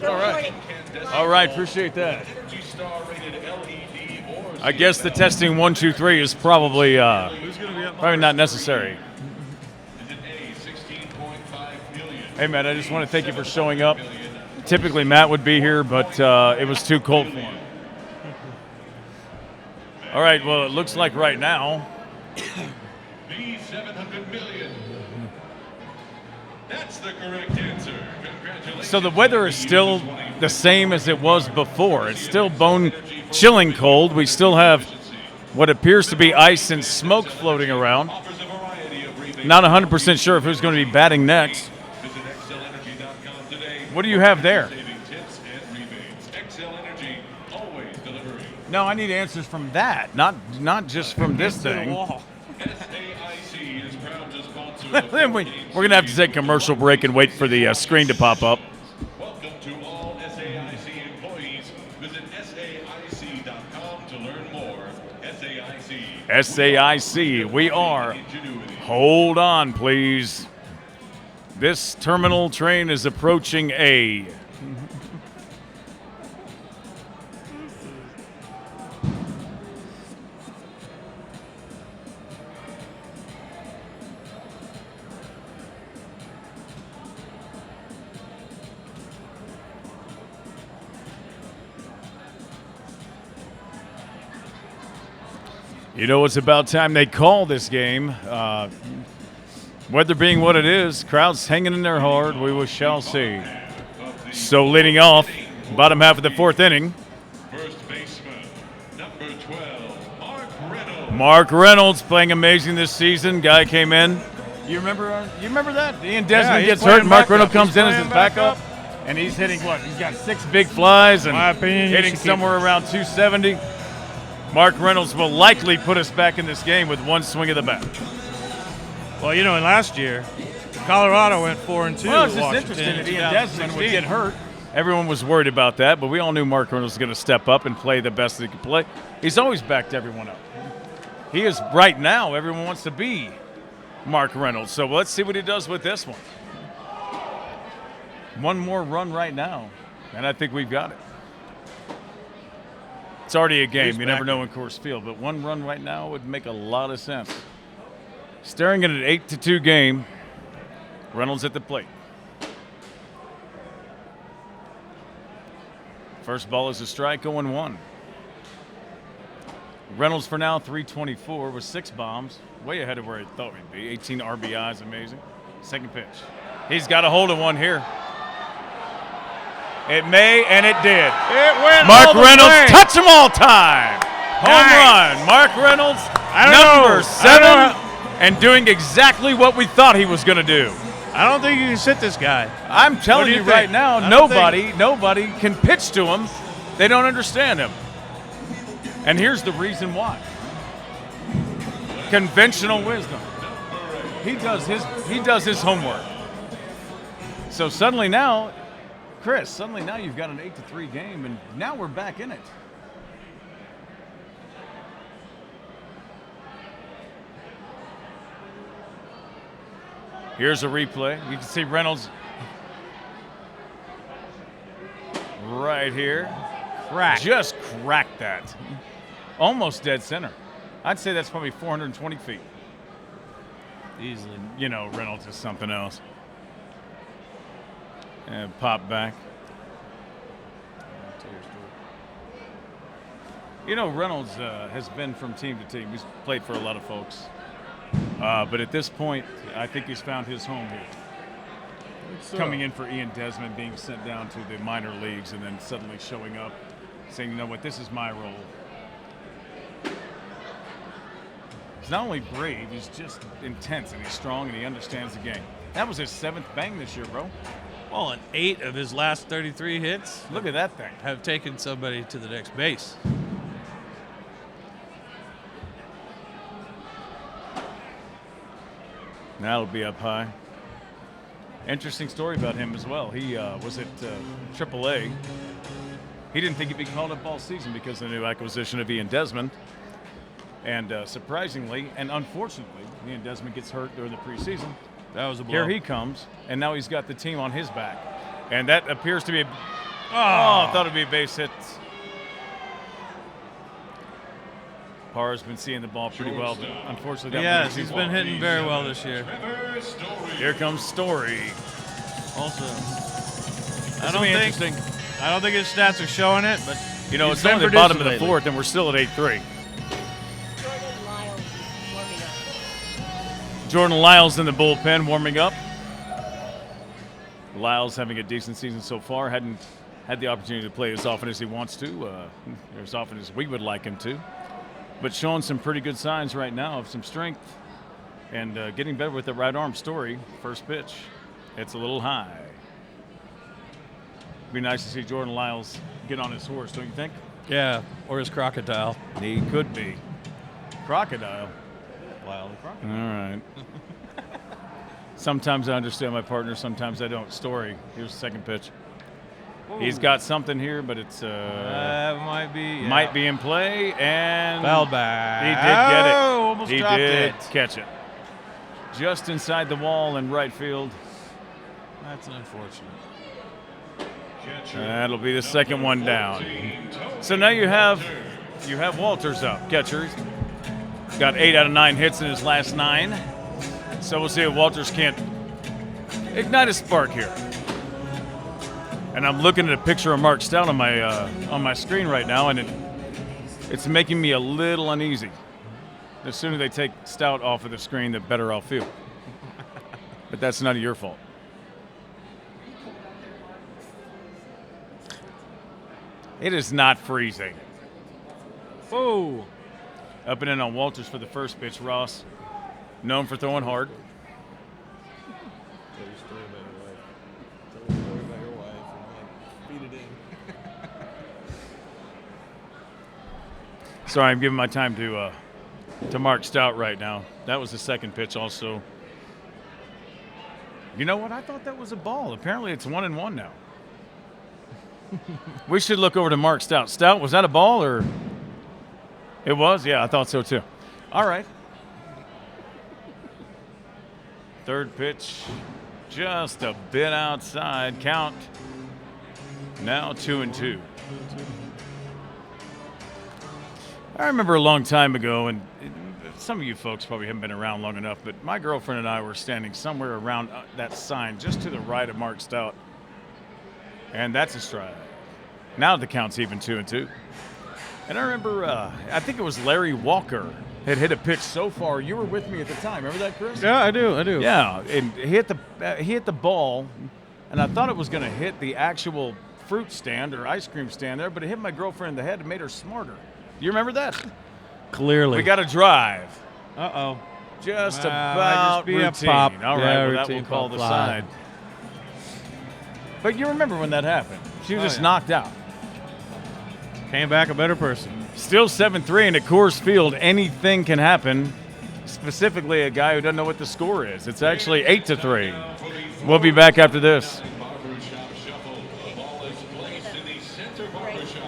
All right. All right, appreciate that. I guess the testing 1, 2, 3 is probably not necessary. Hey, Matt, I just want to thank you for showing up. Typically, Matt would be here, but it was too cold for him. All right, well, it looks like right now. The 700 million. That's the correct answer. Congratulations. So the weather is still the same as it was before. It's still bone-chilling cold. We still have what appears to be ice and smoke floating around. Not 100% sure of who's going to be batting next. What do you have there? No, I need answers from that, not just from this thing. Then we're going to have to take a commercial break and wait for the screen to pop up. Welcome to all SAIC employees. Visit SAIC.com to learn more. SAIC. SAIC, we are. Hold on, please. This terminal train is approaching A. You know, it's about time they call this game. Weather being what it is, crowd's hanging in there hard. We shall see. So leading off, bottom half of the fourth inning. First baseman, number 12, Mark Reynolds. Mark Reynolds playing amazing this season. Guy came in. You remember that? Ian Desmond gets hurt, and Mark Reynolds comes in as his backup. And he's hitting what? He's got 6 big flies and hitting somewhere around 270. Mark Reynolds will likely put us back in this game with one swing of the bat. Well, you know, in last year, Colorado went 4-2. Well, it's just interesting that Ian Desmond would get hurt. Everyone was worried about that, but we all knew Mark Reynolds was going to step up and play the best that he could play. He's always backed everyone up. He is right now. Everyone wants to be Mark Reynolds. So let's see what he does with this one. One more run right now, and I think we've got it. It's already a game. You never know in Coors Field, but one run right now would make a lot of sense. Staring at an 8-2 game, Reynolds at the plate. First ball is a strike, 0-1. Reynolds for now, 324 with 6 bombs, way ahead of where he thought he'd be. 18 RBIs, amazing. Second pitch. He's got a hold of one here. It may, and it did. It went Mark all the Reynolds, way. touch him all time. Home run. Mark Reynolds, number 7, and doing exactly what we thought he was going to do. I don't think you can sit this guy. I'm telling you right now, nobody can pitch to him. They don't understand him. And here's the reason why. Conventional wisdom. He does his homework. So suddenly now, Chris, you've got an 8-3 game, and now we're back in it. Here's a replay. You can see Reynolds right here. Just cracked that. Almost dead center. I'd say that's probably 420 feet. Easily. You know, Reynolds is something else. And pop back. You know, Reynolds has been from team to team. He's played for a lot of folks. But at this point, I think he's found his home here. Coming in for Ian Desmond, being sent down to the minor leagues, and then suddenly showing up, saying, you know what, this is my role. He's not only brave, he's just intense, and he's strong, and he understands the game. That was his 7th bang this year, bro. Well, and 8 of his last 33 hits Look at that thing. have taken somebody to the next base. Now it'll be up high. Interesting story about him as well. He was at AAA. He didn't think he'd be called up all season because of the new acquisition of Ian Desmond. And surprisingly and unfortunately, Ian Desmond gets hurt during the preseason. That was a blow. Here he comes, and now he's got the team on his back. And that appears to be I thought it would be a base hit. Parr's been seeing the ball pretty well, but unfortunately that he's been hitting very well this year. Here comes Story. Also, I don't think his stats are showing it, but it's only the bottom of the fourth, and we're still at 8-3. Jordan Lyles in the bullpen warming up. Lyles having a decent season so far. Hadn't had the opportunity to play as often as he wants to, or as often as we would like him to. But showing some pretty good signs right now of some strength and getting better with the right arm. Story, first pitch. It's a little high. Be nice to see Jordan Lyles get on his horse, don't you think? Yeah, or his crocodile. He could be. Crocodile. Lyle the crocodile. All right. Sometimes I understand my partner, sometimes I don't. Story, here's the second pitch. Ooh. He's got something here, but it's might be in play, and fell back. He did get it. Almost he dropped did it. Catch it. Just inside the wall in right field. That's unfortunate. That'll be the second one down. So now you have Walters up, catcher. He's got 8 out of 9 hits in his last 9. So we'll see if Walters can't ignite a spark here. And I'm looking at a picture of Mark Stout on my screen right now, and it's making me a little uneasy. The sooner they take Stout off of the screen, the better I'll feel. But that's none of your fault. It is not freezing. Whoa. Up and in on Walters for the first pitch. Ross, known for throwing hard. Sorry, I'm giving my time to Mark Stout right now. That was the second pitch also. You know what? I thought that was a ball. Apparently it's 1-1 now. We should look over to Mark Stout. Stout, was that a ball or? It was? Yeah, I thought so too. All right. Third pitch, just a bit outside. Count now 2-2. I remember a long time ago, and some of you folks probably haven't been around long enough, but my girlfriend and I were standing somewhere around that sign just to the right of Mark Stout. And that's a strike. Now the count's even 2-2. And I remember, I think it was Larry Walker had hit a pitch so far. You were with me at the time. Remember that, Chris? Yeah, I do. Yeah, and he hit the ball, and I thought it was going to hit the actual fruit stand or ice cream stand there, but it hit my girlfriend in the head and made her smarter. Do you remember that? Clearly. We got a drive. Uh-oh. Just about be routine. a pop. All right, Yeah, well, that routine will call pop the fly. side. But you remember when that happened. She was just knocked out. Came back a better person. Still 7-3, and at Coors Field, anything can happen. Specifically, a guy who doesn't know what the score is. It's actually 8-3. We'll be back after this.